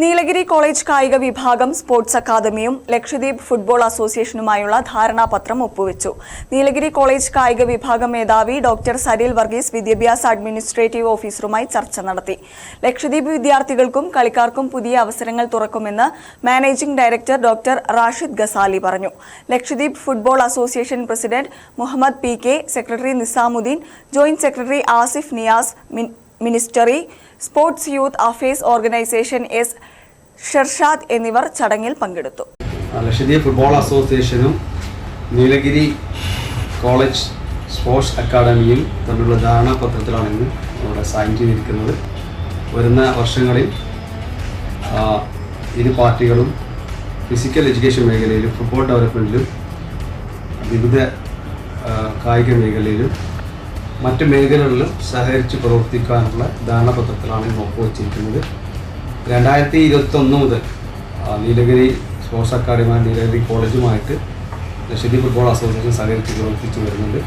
Nilgiri college കായിക വിഭാഗം sports അക്കാദമിയും Lakshadweep football അസോസിയേഷനുമായുള്ള ധാരണാപത്രം ഒപ്പുവെച്ചു. നീലഗിരി കോളേജ് കായിക വിഭാഗം മേധാവി ഡോക്ടർ സരിൽ വർഗീസ് വിദ്യാഭ്യാസ അഡ്മിനിസ്ട്രേറ്റീവ് ഓഫീസറുമായി ചർച്ച നടത്തി. ലക്ഷദ്വീപ് വിദ്യാർത്ഥികൾക്കും കളിക്കാർക്കും പുതിയ അവസരങ്ങൾ തുറക്കുമെന്ന് managing director doctor Rashid Gazali പറഞ്ഞു. Lakshadweep football association president Muhammad PK, secretary Nizamuddin, joint secretary Asif Niyas, ministry sports youth affairs organisation S Sharshad എന്നിവർ ചടങ്ങിൽ പങ്കെടുത്തു. ലക്ഷദ്വീപ് ഫുട്ബോൾ അസോസിയേഷനും നീലഗിരി കോളേജ് സ്പോർട്സ് അക്കാദമിയും തമ്മിലുള്ള ധാരണാപത്രത്തിലാണ് ഇന്ന് ഇവിടെ സൈൻ ചെയ്തിരിക്കുന്നത്. വരുന്ന വർഷങ്ങളിൽ ഇരു പാർട്ടികളും ഫിസിക്കൽ എഡ്യൂക്കേഷൻ മേഖലയിലും ഫുട്ബോൾ ഡെവലപ്മെൻറ്റിലും വിവിധ കായിക മേഖലയിലും മറ്റ് മേഖലകളിലും സഹകരിച്ച് പ്രവർത്തിക്കാനുള്ള ധാരണാപത്രത്തിലാണ് ഇന്ന് ഒപ്പുവച്ചിരിക്കുന്നത്. 2021 മുതൽ നീലഗിരി സ്പോർട്സ് അക്കാദമി നീലഗിരി കോളേജുമായിട്ട് ലക്ഷദ്വീപ് ഫുട്ബോൾ അസോസിയേഷൻ സഹകരിച്ച് പ്രവർത്തിച്ചു വരുന്നുണ്ട്.